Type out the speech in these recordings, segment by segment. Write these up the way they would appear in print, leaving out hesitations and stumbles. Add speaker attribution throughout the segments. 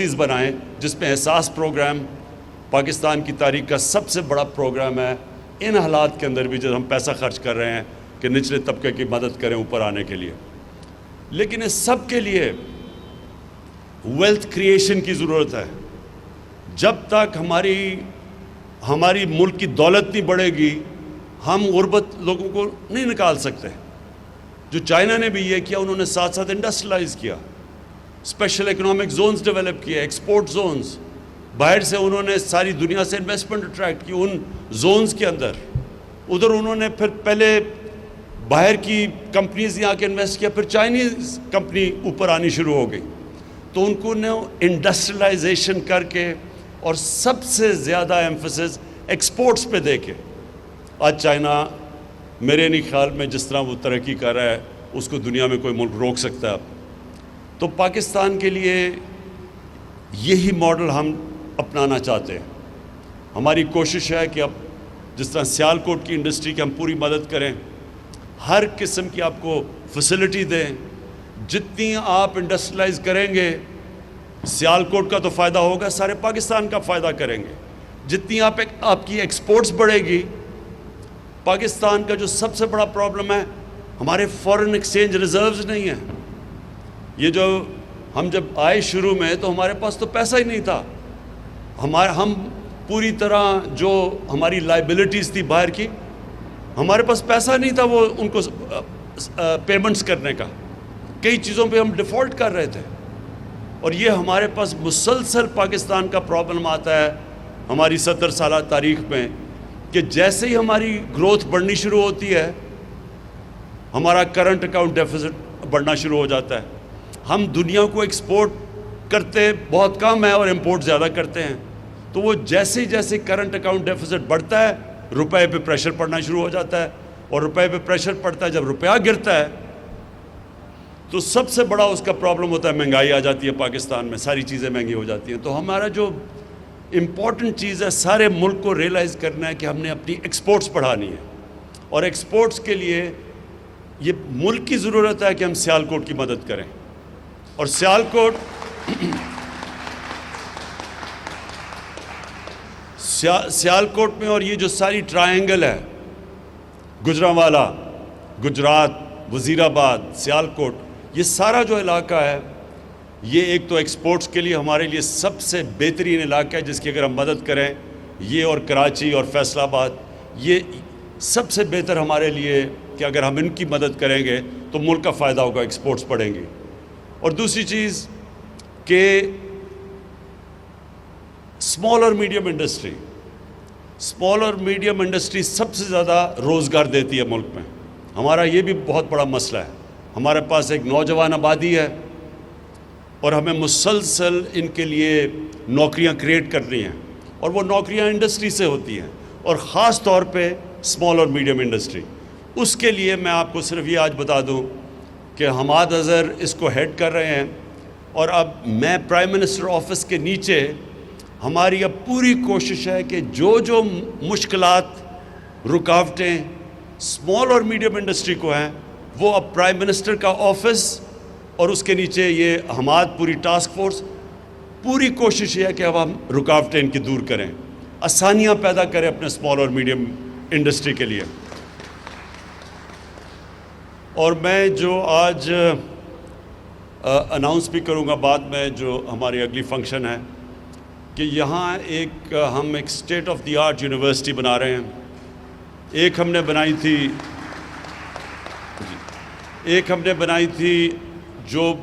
Speaker 1: چیز بنائیں جس میں احساس پروگرام پاکستان کی تاریخ کا سب سے بڑا پروگرام ہے. ان حالات کے اندر بھی جب ہم پیسہ خرچ کر رہے ہیں کہ نچلے طبقے کی مدد کریں اوپر آنے کے لیے، لیکن اس سب کے لیے ویلتھ کریشن کی ضرورت ہے. جب تک ہماری ملک کی دولت نہیں بڑھے گی ہم غربت لوگوں کو نہیں نکال سکتے. جو چائنا نے بھی یہ کیا، انہوں نے ساتھ ساتھ انڈسٹریلائز کیا، اسپیشل اکنامک زونز ڈیولپ کیے، ایکسپورٹ زونز. باہر سے انہوں نے ساری دنیا سے انویسٹمنٹ اٹریکٹ کی ان زونز کے اندر. ادھر انہوں نے پھر پہلے باہر کی کمپنیز یہاں کے انویسٹ کیا، پھر چائنیز کمپنی اوپر آنی شروع ہو گئی. تو ان کو نے انڈسٹریلائزیشن کر کے اور سب سے زیادہ ایمفسس ایکسپورٹس پہ دے کے آج چائنا میرے نہیں خیال میں جس طرح وہ ترقی کر رہا ہے اس کو دنیا میں کوئی ملک روک سکتا ہے. تو پاکستان کے لیے یہی ماڈل ہم اپنانا چاہتے ہیں. ہماری کوشش ہے کہ اب جس طرح سیالکوٹ کی انڈسٹری کی ہم پوری مدد کریں، ہر قسم کی آپ کو فیسلٹی دیں. جتنی آپ انڈسٹریلائز کریں گے سیالکوٹ کا تو فائدہ ہوگا، سارے پاکستان کا فائدہ کریں گے. جتنی آپ کی ایکسپورٹس بڑھے گی. پاکستان کا جو سب سے بڑا پرابلم ہے، ہمارے فورن ایکسچینج ریزروز نہیں ہیں. یہ جو ہم جب آئے شروع میں تو ہمارے پاس تو پیسہ ہی نہیں تھا. ہم پوری طرح جو ہماری لائبلٹیز تھی باہر کی، ہمارے پاس پیسہ نہیں تھا وہ ان کو پیمنٹس کرنے کا. کئی چیزوں پہ ہم ڈیفالٹ کر رہے تھے. اور یہ ہمارے پاس مسلسل پاکستان کا پرابلم آتا ہے ہماری 70 سالہ تاریخ میں کہ جیسے ہی ہماری گروتھ بڑھنی شروع ہوتی ہے ہمارا کرنٹ اکاؤنٹ ڈیفیسٹ بڑھنا شروع ہو جاتا ہے. ہم دنیا کو ایکسپورٹ کرتے بہت کم ہے اور امپورٹ زیادہ کرتے ہیں. تو وہ جیسے جیسے کرنٹ اکاؤنٹ ڈیفیسٹ بڑھتا ہے روپے پہ پریشر پڑنا شروع ہو جاتا ہے. اور روپے پہ پریشر پڑتا ہے، جب روپیہ گرتا ہے تو سب سے بڑا اس کا پرابلم ہوتا ہے مہنگائی آ جاتی ہے. پاکستان میں ساری چیزیں مہنگی ہو جاتی ہیں. تو ہمارا جو امپورٹنٹ چیز ہے سارے ملک کو ریئلائز کرنا ہے کہ ہم نے اپنی ایکسپورٹس بڑھانی ہے. اور ایکسپورٹس کے لیے یہ ملک کی ضرورت ہے کہ ہم سیالکوٹ کی مدد کریں. اور سیالکوٹ میں اور یہ جو ساری ٹرائنگل ہے، گجرانوالہ، گجرات، وزیر آباد، سیالکوٹ، یہ سارا جو علاقہ ہے یہ ایک تو ایکسپورٹس کے لیے ہمارے لیے سب سے بہترین علاقہ ہے جس کی اگر ہم مدد کریں. یہ اور کراچی اور فیصل آباد یہ سب سے بہتر ہمارے لیے کہ اگر ہم ان کی مدد کریں گے تو ملک کا فائدہ ہوگا، ایکسپورٹس بڑھیں گی. اور دوسری چیز کہ اسمال اور میڈیم انڈسٹری سب سے زیادہ روزگار دیتی ہے ملک میں. ہمارا یہ بھی بہت بڑا مسئلہ ہے. ہمارے پاس ایک نوجوان آبادی ہے اور ہمیں مسلسل ان کے لیے نوکریاں کریٹ کرنی ہیں. اور وہ نوکریاں انڈسٹری سے ہوتی ہیں اور خاص طور پہ اسمال اور میڈیم انڈسٹری. اس کے لیے میں آپ کو صرف یہ آج بتا دوں کہ حماد اظہر اس کو ہیڈ کر رہے ہیں. اور اب میں پرائم منسٹر آفس کے نیچے ہماری اب پوری کوشش ہے کہ جو مشکلات، رکاوٹیں اسمال اور میڈیم انڈسٹری کو ہیں وہ اب پرائم منسٹر کا آفس اور اس کے نیچے یہ حماد پوری ٹاسک فورس پوری کوشش یہ ہے کہ اب ہم رکاوٹیں ان کی دور کریں، آسانیاں پیدا کریں اپنے اسمال اور میڈیم انڈسٹری کے لیے. اور میں جو آج اناؤنس بھی کروں گا بعد میں جو ہماری اگلی فنکشن ہے کہ یہاں ہم ایک state of the art university بنا رہے ہیں. ایک ہم نے بنائی تھی جو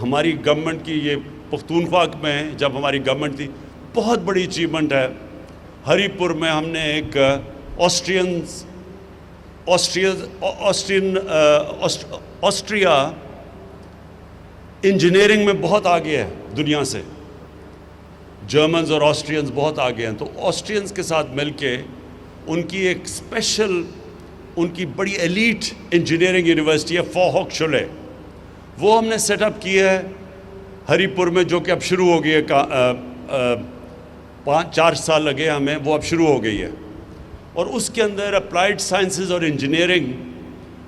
Speaker 1: ہماری گورنمنٹ کی، یہ پختونخوا میں جب ہماری گورنمنٹ تھی، بہت بڑی اچیومنٹ ہے. ہری پور میں ہم نے ایک آسٹریا انجینئرنگ میں بہت آگے ہے دنیا سے. جرمنز اور آسٹرینز بہت آگے ہیں. تو آسٹرینز کے ساتھ مل کے ان کی ایک اسپیشل، ان کی بڑی ایلیٹ انجینئرنگ یونیورسٹی ہے فوہوک شولے. وہ ہم نے سیٹ اپ کی ہے ہری پور میں، جو کہ اب شروع ہو گئی ہے. 4 سال لگے ہمیں، وہ اب شروع ہو گئی ہے. اور اس کے اندر اپلائیڈ سائنسز اور انجینئرنگ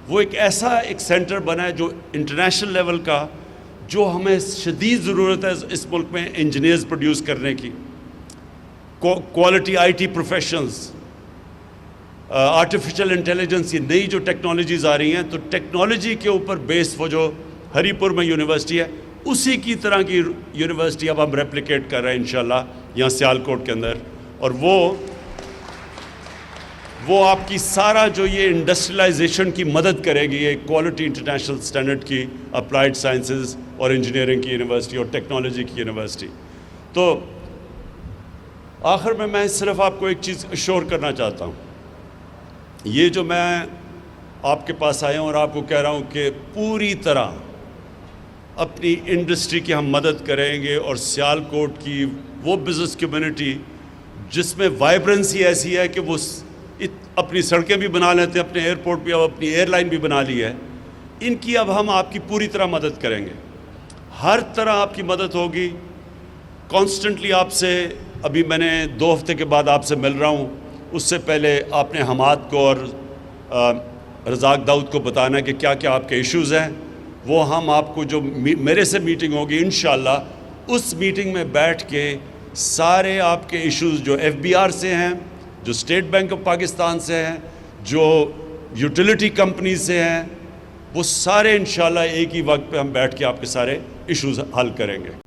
Speaker 1: وہ ایک ایسا سینٹر بنا ہے جو انٹرنیشنل لیول کا، جو ہمیں شدید ضرورت ہے اس ملک میں انجینئرز پروڈیوس کرنے کی، quality I T professionals, artificial intelligence, یہ نئی جو ٹیکنالوجیز آ رہی ہیں، تو ٹیکنالوجی کے اوپر بیس وہ جو ہری پور میں یونیورسٹی ہے اسی کی طرح کی یونیورسٹی اب ہم ریپلیکیٹ کر رہے ہیں انشاءاللہ یہاں سیالکوٹ کے اندر، اور وہ آپ کی سارا جو یہ انڈسٹریلائزیشن کی مدد کرے گی، یہ کوالٹی انٹرنیشنل سٹینڈرڈ کی اپلائیڈ سائنسز اور انجینئرنگ کی یونیورسٹی اور ٹیکنالوجی کی یونیورسٹی۔ تو آخر میں صرف آپ کو ایک چیز اشور کرنا چاہتا ہوں، یہ جو میں آپ کے پاس آیا ہوں اور آپ کو کہہ رہا ہوں کہ پوری طرح اپنی انڈسٹری کی ہم مدد کریں گے، اور سیالکوٹ کی وہ بزنس کمیونٹی جس میں وائبرنسی ایسی ہے کہ وہ اپنی سڑکیں بھی بنا لیتے ہیں، اپنے ایئرپورٹ بھی، اب اپنی ایئر لائن بھی بنا لی ہے، ان کی اب ہم آپ کی پوری طرح مدد کریں گے، ہر طرح آپ کی مدد ہوگی کانسٹنٹلی آپ سے۔ ابھی میں نے 2 ہفتے کے بعد آپ سے مل رہا ہوں، اس سے پہلے آپ نے حماد کو اور رزاق داؤد کو بتانا ہے کہ کیا کیا آپ کے ایشوز ہیں، وہ ہم آپ کو جو میرے سے میٹنگ ہوگی انشاءاللہ اس میٹنگ میں بیٹھ کے سارے آپ کے ایشوز جو ایف بی آر سے ہیں، جو اسٹیٹ بینک آف پاکستان سے ہیں، جو یوٹیلیٹی کمپنی سے ہیں، وہ سارے انشاءاللہ ایک ہی وقت پہ ہم بیٹھ کے آپ کے سارے ایشوز حل کریں گے۔